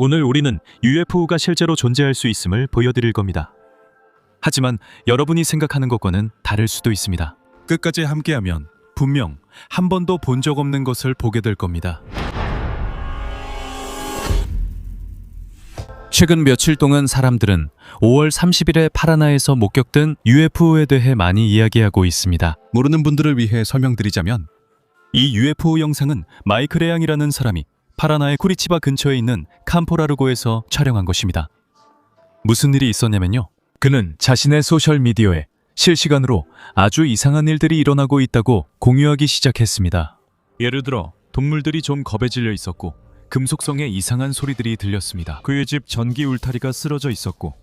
오늘 우리는 UFO가 실제로 존재할 수 있음을 보여드릴 겁니다. 하지만 여러분이 생각하는 것과는 다를 수도 있습니다. 끝까지 함께하면 분명 한 번도 본 적 없는 것을 보게 될 겁니다. 최근 며칠 동안 사람들은 5월 30일에 파라나에서 목격된 UFO에 대해 많이 이야기하고 있습니다. 모르는 분들을 위해 설명드리자면 이 UFO 영상은 마이클 레앙이라는 사람이 파라나의 쿠리치바 근처에 있는 캄포라르고에서 촬영한 것입니다. 무슨 일이 있었냐면요. 그는 자신의 소셜미디어에 실시간으로 아주 이상한 일들이 일어나고 있다고 공유하기 시작했습니다. 예를 들어 동물들이 좀 겁에 질려 있었고 금속성의 이상한 소리들이 들렸습니다. 그의 집 전기 울타리가 쓰러져 있었고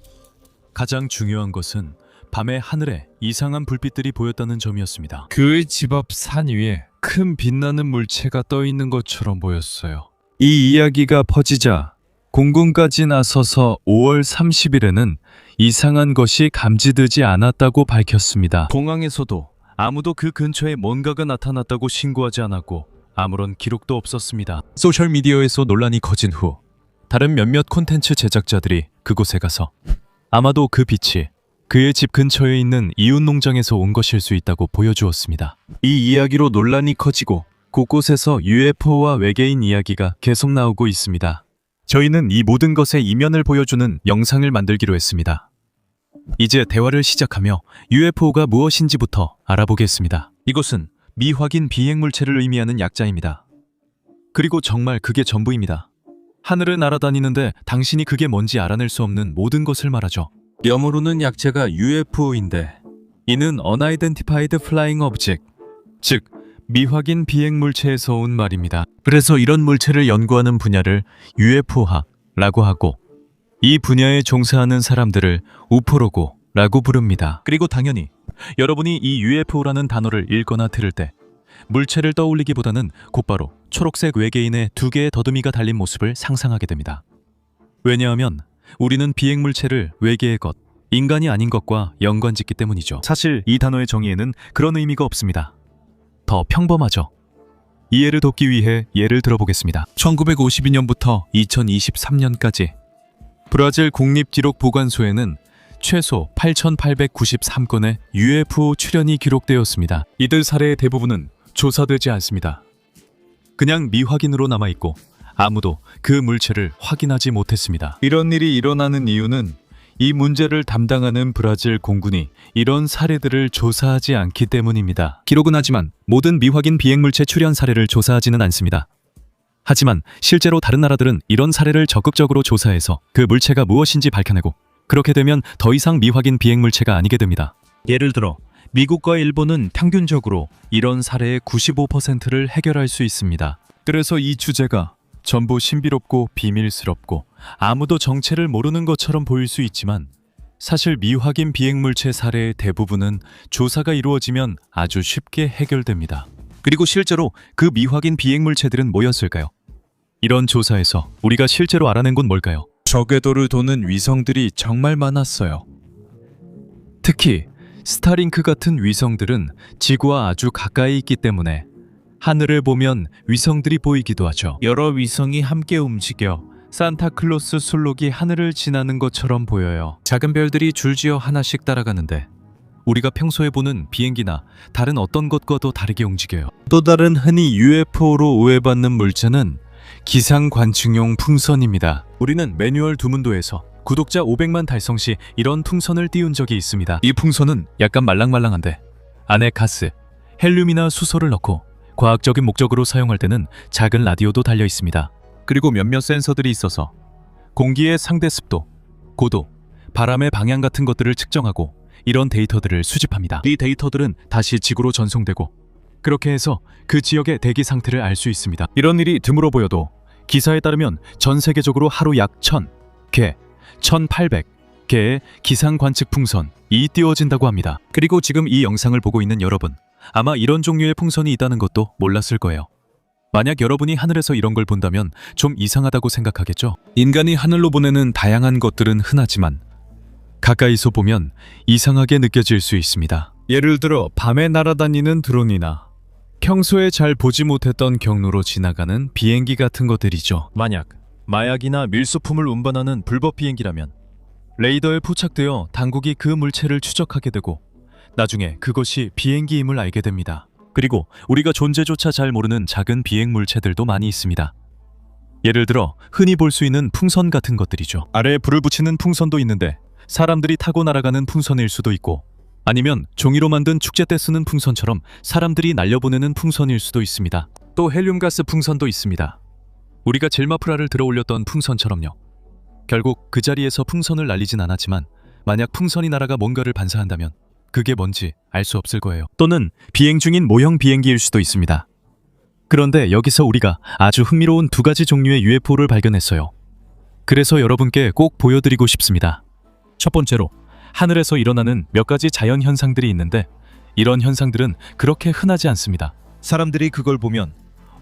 가장 중요한 것은 밤에 하늘에 이상한 불빛들이 보였다는 점이었습니다. 그의 집 앞 산 위에 큰 빛나는 물체가 떠 있는 것처럼 보였어요. 이 이야기가 퍼지자 공군까지 나서서 5월 30일에는 이상한 것이 감지되지 않았다고 밝혔습니다. 공항에서도 아무도 그 근처에 뭔가가 나타났다고 신고하지 않았고 아무런 기록도 없었습니다. 소셜미디어에서 논란이 커진 후 다른 몇몇 콘텐츠 제작자들이 그곳에 가서 아마도 그 빛이 그의 집 근처에 있는 이웃 농장에서 온 것일 수 있다고 보여주었습니다. 이 이야기로 논란이 커지고 곳곳에서 UFO와 외계인 이야기가 계속 나오고 있습니다. 저희는 이 모든 것의 이면을 보여주는 영상을 만들기로 했습니다. 이제 대화를 시작하며 UFO가 무엇인지부터 알아보겠습니다. 이것은 미확인 비행물체를 의미하는 약자입니다. 그리고 정말 그게 전부입니다. 하늘을 날아다니는데 당신이 그게 뭔지 알아낼 수 없는 모든 것을 말하죠. 영어로는 약자가 UFO인데 이는 Unidentified Flying Object, 즉 미확인 비행물체에서 온 말입니다. 그래서 이런 물체를 연구하는 분야를 UFO학라고 하고 이 분야에 종사하는 사람들을 우포로고라고 부릅니다. 그리고 당연히 여러분이 이 UFO라는 단어를 읽거나 들을 때 물체를 떠올리기보다는 곧바로 초록색 외계인의 두 개의 더듬이가 달린 모습을 상상하게 됩니다. 왜냐하면 우리는 비행물체를 외계의 것, 인간이 아닌 것과 연관짓기 때문이죠. 사실 이 단어의 정의에는 그런 의미가 없습니다. 더 평범하죠. 이해를 돕기 위해 예를 들어보겠습니다. 1952년부터 2023년까지 브라질 국립기록보관소에는 최소 8,893건의 UFO 출현이 기록되었습니다. 이들 사례의 대부분은 조사되지 않습니다. 그냥 미확인으로 남아있고 아무도 그 물체를 확인하지 못했습니다. 이런 일이 일어나는 이유는 이 문제를 담당하는 브라질 공군이 이런 사례들을 조사하지 않기 때문입니다. 기록은 하지만 모든 미확인 비행물체 출현 사례를 조사하지는 않습니다. 하지만 실제로 다른 나라들은 이런 사례를 적극적으로 조사해서 그 물체가 무엇인지 밝혀내고 그렇게 되면 더 이상 미확인 비행물체가 아니게 됩니다. 예를 들어 미국과 일본은 평균적으로 이런 사례의 95%를 해결할 수 있습니다. 그래서 이 주제가 전부 신비롭고 비밀스럽고 아무도 정체를 모르는 것처럼 보일 수 있지만 사실 미확인 비행물체 사례의 대부분은 조사가 이루어지면 아주 쉽게 해결됩니다. 그리고 실제로 그 미확인 비행물체들은 뭐였을까요? 이런 조사에서 우리가 실제로 알아낸 건 뭘까요? 저궤도를 도는 위성들이 정말 많았어요. 특히 스타링크 같은 위성들은 지구와 아주 가까이 있기 때문에 하늘을 보면 위성들이 보이기도 하죠. 여러 위성이 함께 움직여 산타클로스 술록이 하늘을 지나는 것처럼 보여요. 작은 별들이 줄지어 하나씩 따라가는데 우리가 평소에 보는 비행기나 다른 어떤 것과도 다르게 움직여요. 또 다른 흔히 UFO로 오해받는 물체는 기상관측용 풍선입니다. 우리는 매뉴얼 두문도에서 구독자 500만 달성 시 이런 풍선을 띄운 적이 있습니다. 이 풍선은 약간 말랑말랑한데 안에 가스, 헬륨이나 수소를 넣고 과학적인 목적으로 사용할 때는 작은 라디오도 달려 있습니다. 그리고 몇몇 센서들이 있어서 공기의 상대 습도, 고도, 바람의 방향 같은 것들을 측정하고 이런 데이터들을 수집합니다. 이 데이터들은 다시 지구로 전송되고 그렇게 해서 그 지역의 대기 상태를 알 수 있습니다. 이런 일이 드물어 보여도 기사에 따르면 전 세계적으로 하루 약 1,000개, 1,800개의 기상 관측 풍선이 띄워진다고 합니다. 그리고 지금 이 영상을 보고 있는 여러분, 아마 이런 종류의 풍선이 있다는 것도 몰랐을 거예요. 만약 여러분이 하늘에서 이런 걸 본다면 좀 이상하다고 생각하겠죠? 인간이 하늘로 보내는 다양한 것들은 흔하지만 가까이서 보면 이상하게 느껴질 수 있습니다. 예를 들어 밤에 날아다니는 드론이나 평소에 잘 보지 못했던 경로로 지나가는 비행기 같은 것들이죠. 만약 마약이나 밀수품을 운반하는 불법 비행기라면 레이더에 포착되어 당국이 그 물체를 추적하게 되고 나중에 그것이 비행기임을 알게 됩니다. 그리고 우리가 존재조차 잘 모르는 작은 비행 물체들도 많이 있습니다. 예를 들어 흔히 볼 수 있는 풍선 같은 것들이죠. 아래에 불을 붙이는 풍선도 있는데 사람들이 타고 날아가는 풍선일 수도 있고 아니면 종이로 만든 축제 때 쓰는 풍선처럼 사람들이 날려보내는 풍선일 수도 있습니다. 또 헬륨가스 풍선도 있습니다. 우리가 질마프라를 들어 올렸던 풍선처럼요. 결국 그 자리에서 풍선을 날리진 않았지만 만약 풍선이 날아가 뭔가를 반사한다면 그게 뭔지 알 수 없을 거예요. 또는 비행 중인 모형 비행기일 수도 있습니다. 그런데 여기서 우리가 아주 흥미로운 두 가지 종류의 UFO를 발견했어요. 그래서 여러분께 꼭 보여드리고 싶습니다. 첫 번째로 하늘에서 일어나는 몇 가지 자연 현상들이 있는데 이런 현상들은 그렇게 흔하지 않습니다. 사람들이 그걸 보면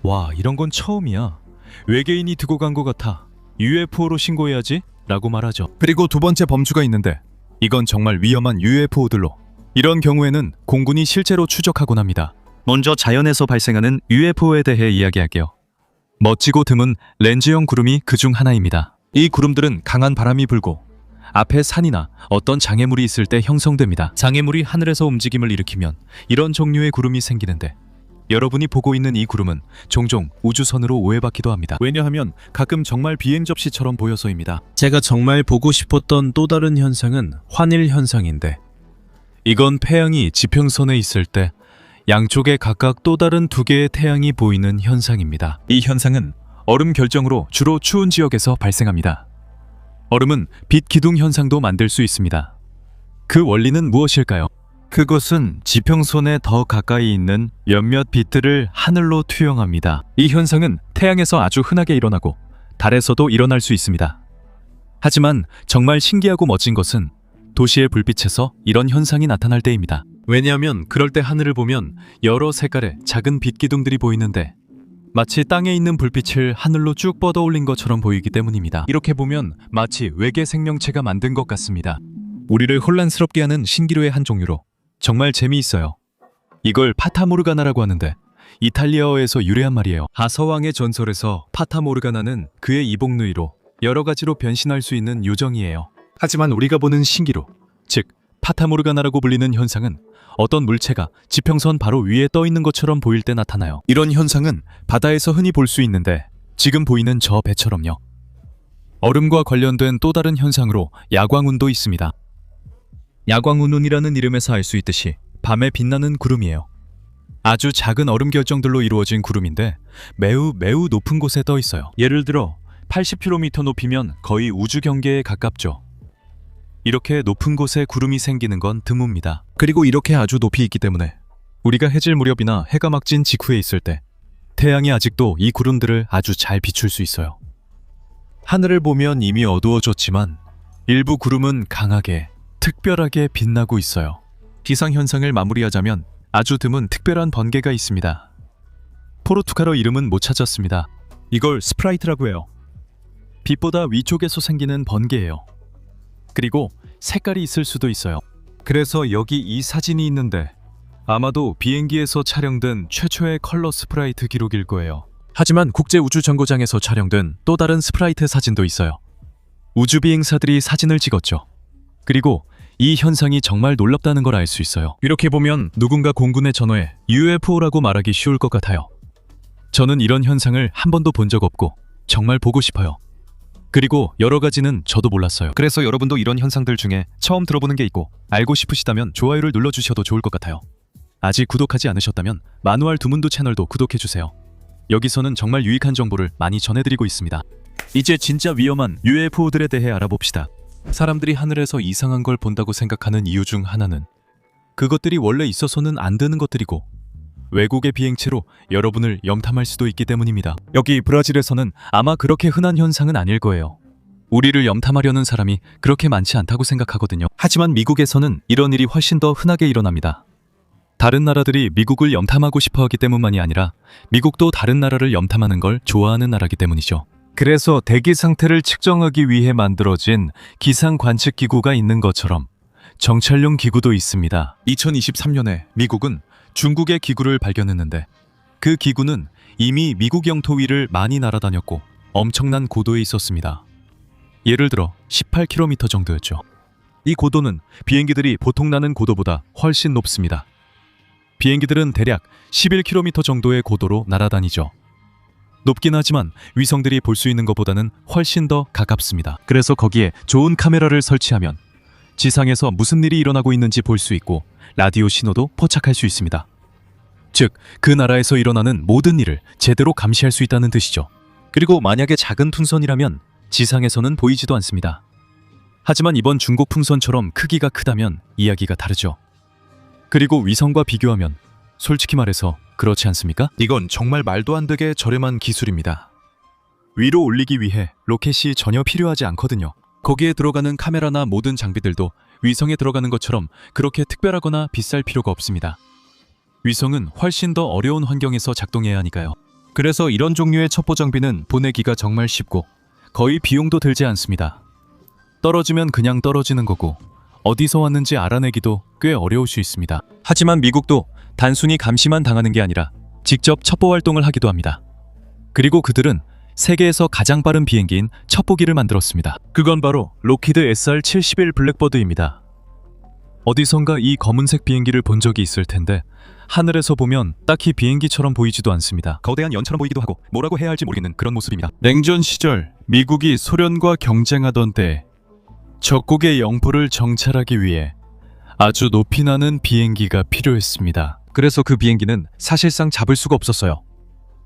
와, 이런 건 처음이야. 외계인이 두고 간 것 같아. UFO로 신고해야지 라고 말하죠. 그리고 두 번째 범주가 있는데 이건 정말 위험한 UFO들로 이런 경우에는 공군이 실제로 추적하곤 합니다. 먼저 자연에서 발생하는 UFO에 대해 이야기할게요. 멋지고 드문 렌즈형 구름이 그중 하나입니다. 이 구름들은 강한 바람이 불고 앞에 산이나 어떤 장애물이 있을 때 형성됩니다. 장애물이 하늘에서 움직임을 일으키면 이런 종류의 구름이 생기는데 여러분이 보고 있는 이 구름은 종종 우주선으로 오해받기도 합니다. 왜냐하면 가끔 정말 비행 접시처럼 보여서입니다. 제가 정말 보고 싶었던 또 다른 현상은 환일 현상인데 이건 태양이 지평선에 있을 때 양쪽에 각각 또 다른 두 개의 태양이 보이는 현상입니다. 이 현상은 얼음 결정으로 주로 추운 지역에서 발생합니다. 얼음은 빛 기둥 현상도 만들 수 있습니다. 그 원리는 무엇일까요? 그것은 지평선에 더 가까이 있는 몇몇 빛들을 하늘로 투영합니다. 이 현상은 태양에서 아주 흔하게 일어나고 달에서도 일어날 수 있습니다. 하지만 정말 신기하고 멋진 것은 도시의 불빛에서 이런 현상이 나타날 때입니다. 왜냐하면 그럴 때 하늘을 보면 여러 색깔의 작은 빛 기둥들이 보이는데 마치 땅에 있는 불빛을 하늘로 쭉 뻗어 올린 것처럼 보이기 때문입니다. 이렇게 보면 마치 외계 생명체가 만든 것 같습니다. 우리를 혼란스럽게 하는 신기루의 한 종류로 정말 재미있어요. 이걸 파타모르가나라고 하는데 이탈리아어에서 유래한 말이에요. 하서왕의 전설에서 파타모르가나는 그의 이복누이로 여러 가지로 변신할 수 있는 요정이에요. 하지만 우리가 보는 신기루, 즉 파타모르가나라고 불리는 현상은 어떤 물체가 지평선 바로 위에 떠 있는 것처럼 보일 때 나타나요. 이런 현상은 바다에서 흔히 볼 수 있는데 지금 보이는 저 배처럼요. 얼음과 관련된 또 다른 현상으로 야광운도 있습니다. 야광운이라는 이름에서 알 수 있듯이 밤에 빛나는 구름이에요. 아주 작은 얼음 결정들로 이루어진 구름인데 매우 높은 곳에 떠 있어요. 예를 들어 80km 높이면 거의 우주 경계에 가깝죠. 이렇게 높은 곳에 구름이 생기는 건 드뭅니다. 그리고 이렇게 아주 높이 있기 때문에 우리가 해질 무렵이나 해가 막 진 직후에 있을 때 태양이 아직도 이 구름들을 아주 잘 비출 수 있어요. 하늘을 보면 이미 어두워졌지만 일부 구름은 강하게, 특별하게 빛나고 있어요. 기상현상을 마무리하자면 아주 드문 특별한 번개가 있습니다. 포르투갈어 이름은 못 찾았습니다. 이걸 스프라이트라고 해요. 빛보다 위쪽에서 생기는 번개예요. 그리고 색깔이 있을 수도 있어요. 그래서 여기 이 사진이 있는데 아마도 비행기에서 촬영된 최초의 컬러 스프라이트 기록일 거예요. 하지만 국제우주정거장에서 촬영된 또 다른 스프라이트 사진도 있어요. 우주비행사들이 사진을 찍었죠. 그리고 이 현상이 정말 놀랍다는 걸 알 수 있어요. 이렇게 보면 누군가 공군에 전화해 UFO라고 말하기 쉬울 것 같아요. 저는 이런 현상을 한 번도 본 적 없고 정말 보고 싶어요. 그리고 여러 가지는 저도 몰랐어요. 그래서 여러분도 이런 현상들 중에 처음 들어보는 게 있고 알고 싶으시다면 좋아요를 눌러주셔도 좋을 것 같아요. 아직 구독하지 않으셨다면 마누알 두문두 채널도 구독해주세요. 여기서는 정말 유익한 정보를 많이 전해드리고 있습니다. 이제 진짜 위험한 UFO들에 대해 알아봅시다. 사람들이 하늘에서 이상한 걸 본다고 생각하는 이유 중 하나는 그것들이 원래 있어서는 안 되는 것들이고 외국의 비행체로 여러분을 염탐할 수도 있기 때문입니다. 여기 브라질에서는 아마 그렇게 흔한 현상은 아닐 거예요. 우리를 염탐하려는 사람이 그렇게 많지 않다고 생각하거든요. 하지만 미국에서는 이런 일이 훨씬 더 흔하게 일어납니다. 다른 나라들이 미국을 염탐하고 싶어 하기 때문만이 아니라 미국도 다른 나라를 염탐하는 걸 좋아하는 나라기 때문이죠. 그래서 대기 상태를 측정하기 위해 만들어진 기상 관측 기구가 있는 것처럼 정찰용 기구도 있습니다. 2023년에 미국은 중국의 기구를 발견했는데 그 기구는 이미 미국 영토 위를 많이 날아다녔고 엄청난 고도에 있었습니다. 예를 들어 18km 정도였죠. 이 고도는 비행기들이 보통 나는 고도보다 훨씬 높습니다. 비행기들은 대략 11km 정도의 고도로 날아다니죠. 높긴 하지만 위성들이 볼 수 있는 것보다는 훨씬 더 가깝습니다. 그래서 거기에 좋은 카메라를 설치하면 지상에서 무슨 일이 일어나고 있는지 볼 수 있고 라디오 신호도 포착할 수 있습니다. 즉, 그 나라에서 일어나는 모든 일을 제대로 감시할 수 있다는 뜻이죠. 그리고 만약에 작은 풍선이라면 지상에서는 보이지도 않습니다. 하지만 이번 중국 풍선처럼 크기가 크다면 이야기가 다르죠. 그리고 위성과 비교하면 솔직히 말해서 그렇지 않습니까? 이건 정말 말도 안 되게 저렴한 기술입니다. 위로 올리기 위해 로켓이 전혀 필요하지 않거든요. 거기에 들어가는 카메라나 모든 장비들도 위성에 들어가는 것처럼 그렇게 특별하거나 비쌀 필요가 없습니다. 위성은 훨씬 더 어려운 환경에서 작동해야 하니까요. 그래서 이런 종류의 첩보 장비는 보내기가 정말 쉽고 거의 비용도 들지 않습니다. 떨어지면 그냥 떨어지는 거고 어디서 왔는지 알아내기도 꽤 어려울 수 있습니다. 하지만 미국도 단순히 감시만 당하는 게 아니라 직접 첩보 활동을 하기도 합니다. 그리고 그들은 세계에서 가장 빠른 비행기인 첩보기를 만들었습니다. 그건 바로 록히드 SR-71 블랙버드입니다. 어디선가 이 검은색 비행기를 본 적이 있을 텐데 하늘에서 보면 딱히 비행기처럼 보이지도 않습니다. 거대한 연처럼 보이기도 하고 뭐라고 해야 할지 모르겠는 그런 모습입니다. 냉전 시절 미국이 소련과 경쟁하던 때 적국의 영포를 정찰하기 위해 아주 높이 나는 비행기가 필요했습니다. 그래서 그 비행기는 사실상 잡을 수가 없었어요.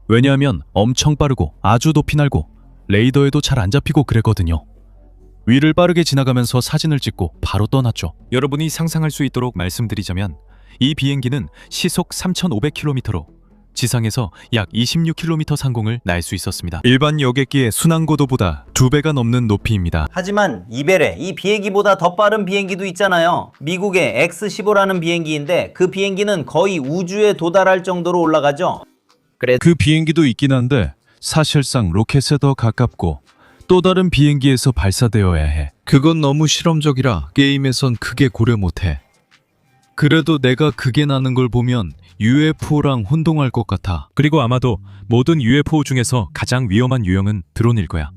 왜냐하면 엄청 빠르고 아주 높이 날고 레이더에도 잘 안 잡히고 그랬거든요. 위를 빠르게 지나가면서 사진을 찍고 바로 떠났죠. 여러분이 상상할 수 있도록 말씀드리자면 이 비행기는 시속 3,500km로 지상에서 약 26km 상공을 날 수 있었습니다. 일반 여객기의 순항고도보다 2배가 넘는 높이입니다. 하지만 이벨에 이 비행기보다 더 빠른 비행기도 있잖아요. 미국의 X-15라는 비행기인데 그 비행기는 거의 우주에 도달할 정도로 올라가죠. 그 비행기도 있긴 한데 사실상 로켓에 더 가깝고 또 다른 비행기에서 발사되어야 해. 그건 너무 실험적이라 게임에선 크게 고려 못해. 그래도 내가 그게 나는 걸 보면 UFO랑 혼동할 것 같아. 그리고 아마도 모든 UFO 중에서 가장 위험한 유형은 드론일 거야.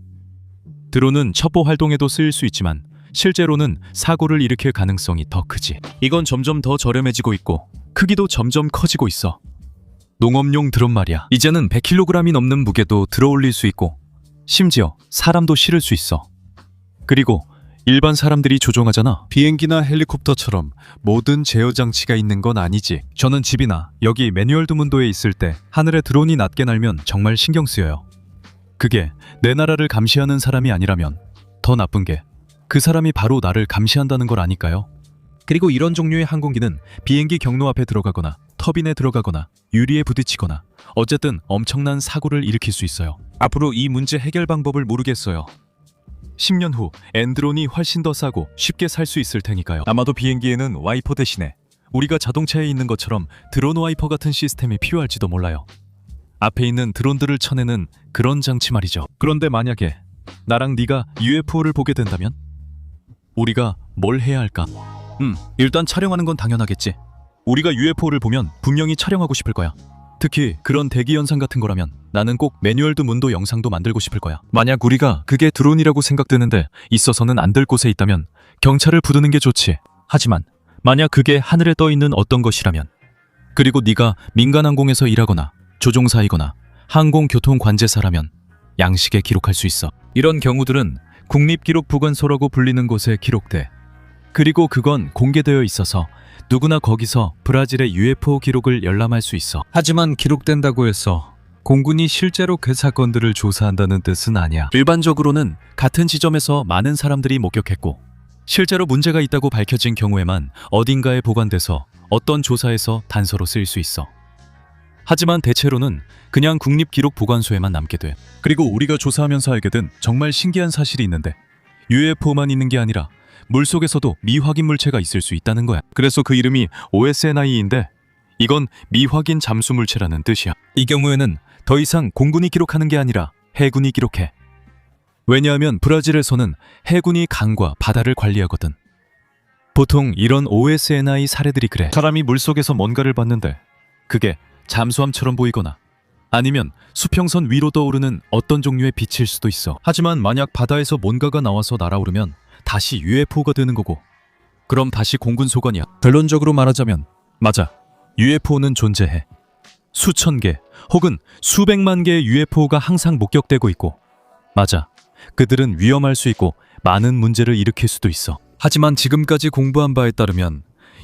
드론은 첩보 활동에도 쓰일 수 있지만 실제로는 사고를 일으킬 가능성이 더 크지. 이건 점점 더 저렴해지고 있고 크기도 점점 커지고 있어. 농업용 드론 말이야. 이제는 100kg이 넘는 무게도 들어올릴 수 있고 심지어 사람도 실을 수 있어. 그리고 일반 사람들이 조종하잖아. 비행기나 헬리콥터처럼 모든 제어 장치가 있는 건 아니지. 저는 집이나 여기 매뉴얼드 문도에 있을 때 하늘에 드론이 낮게 날면 정말 신경 쓰여요. 그게 내 나라를 감시하는 사람이 아니라면 더 나쁜 게 그 사람이 바로 나를 감시한다는 걸 아니까요. 그리고 이런 종류의 항공기는 비행기 경로 앞에 들어가거나 터빈에 들어가거나 유리에 부딪히거나 어쨌든 엄청난 사고를 일으킬 수 있어요. 앞으로 이 문제 해결 방법을 모르겠어요. 10년 후 엔드론이 훨씬 더 싸고 쉽게 살 수 있을 테니까요. 아마도 비행기에는 와이퍼 대신에 우리가 자동차에 있는 것처럼 드론 와이퍼 같은 시스템이 필요할지도 몰라요. 앞에 있는 드론들을 쳐내는 그런 장치 말이죠. 그런데 만약에 나랑 네가 UFO를 보게 된다면 우리가 뭘 해야 할까? 일단 촬영하는 건 당연하겠지. 우리가 UFO를 보면 분명히 촬영하고 싶을 거야. 특히 그런 대기 현상 같은 거라면 나는 꼭 매뉴얼드 문도 영상도 만들고 싶을 거야. 만약 우리가 그게 드론이라고 생각되는데 있어서는 안 될 곳에 있다면 경찰을 부르는 게 좋지. 하지만 만약 그게 하늘에 떠 있는 어떤 것이라면 그리고 네가 민간 항공에서 일하거나 조종사이거나 항공교통관제사라면 양식에 기록할 수 있어. 이런 경우들은 국립기록보관소라고 불리는 곳에 기록돼. 그리고 그건 공개되어 있어서 누구나 거기서 브라질의 UFO 기록을 열람할 수 있어. 하지만 기록된다고 해서 공군이 실제로 그 사건들을 조사한다는 뜻은 아니야. 일반적으로는 같은 지점에서 많은 사람들이 목격했고 실제로 문제가 있다고 밝혀진 경우에만 어딘가에 보관돼서 어떤 조사에서 단서로 쓰일 수 있어. 하지만 대체로는 그냥 국립기록보관소에만 남게 돼. 그리고 우리가 조사하면서 알게 된 정말 신기한 사실이 있는데 UFO만 있는 게 아니라 물속에서도 미확인 물체가 있을 수 있다는 거야. 그래서 그 이름이 OSNI인데 이건 미확인 잠수 물체라는 뜻이야. 이 경우에는 더 이상 공군이 기록하는 게 아니라 해군이 기록해. 왜냐하면 브라질에서는 해군이 강과 바다를 관리하거든. 보통 이런 OSNI 사례들이 그래. 사람이 물속에서 뭔가를 봤는데 그게 잠수함처럼 보이거나 아니면 수평선 위로 떠오르는 어떤 종류의 빛일 수도 있어. 하지만 만약 바다에서 뭔가가 나와서 날아오르면 다시 UFO가 되는 거고, 그럼 다시 공군 소관이야. 결론적으로 말하자면 맞아. UFO는 존재해. 수천 개 혹은 수백만 개의 UFO가 항상 목격되고 있고, 맞아. 그들은 위험할 수 있고 많은 문제를 일으킬 수도 있어. 하지만 지금까지 공부한 바에 따르면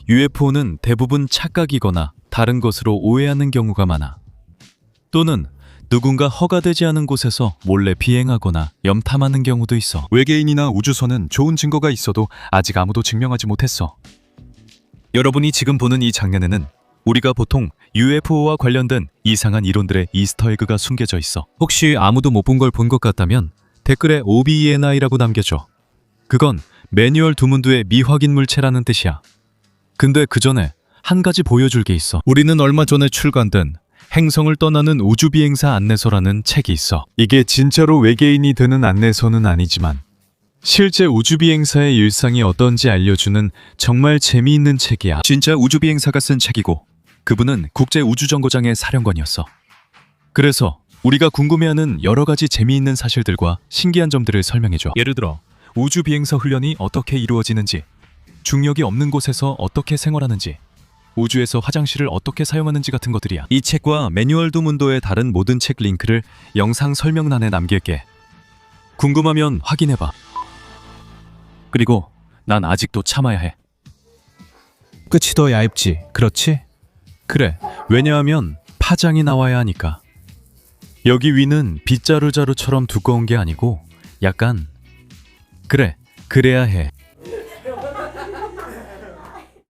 UFO는 대부분 착각이거나 다른 것으로 오해하는 경우가 많아. 또는 누군가 허가되지 않은 곳에서 몰래 비행하거나 염탐하는 경우도 있어. 외계인이나 우주선은 좋은 증거가 있어도 아직 아무도 증명하지 못했어. 여러분이 지금 보는 이 장면에는 우리가 보통 UFO와 관련된 이상한 이론들의 이스터에그가 숨겨져 있어. 혹시 아무도 못 본 걸 본 것 같다면 댓글에 OBENI라고 남겨줘. 그건 매뉴얼 두문두의 미확인 물체라는 뜻이야. 근데 그 전에 한 가지 보여줄 게 있어. 우리는 얼마 전에 출간된 행성을 떠나는 우주비행사 안내서라는 책이 있어. 이게 진짜로 외계인이 되는 안내서는 아니지만 실제 우주비행사의 일상이 어떤지 알려주는 정말 재미있는 책이야. 진짜 우주비행사가 쓴 책이고 그분은 국제우주정거장의 사령관이었어. 그래서 우리가 궁금해하는 여러 가지 재미있는 사실들과 신기한 점들을 설명해줘. 예를 들어 우주비행사 훈련이 어떻게 이루어지는지, 중력이 없는 곳에서 어떻게 생활하는지, 우주에서 화장실을 어떻게 사용하는지 같은 것들이야. 이 책과 매뉴얼 두문도의 다른 모든 책 링크를 영상 설명란에 남길게. 궁금하면 확인해봐. 그리고 난 아직도 참아야 해. 끝이 더 얇지, 그렇지? 그래, 왜냐하면 파장이 나와야 하니까. 여기 위는 빗자루자루처럼 두꺼운 게 아니고 약간, 그래, 그래야 해.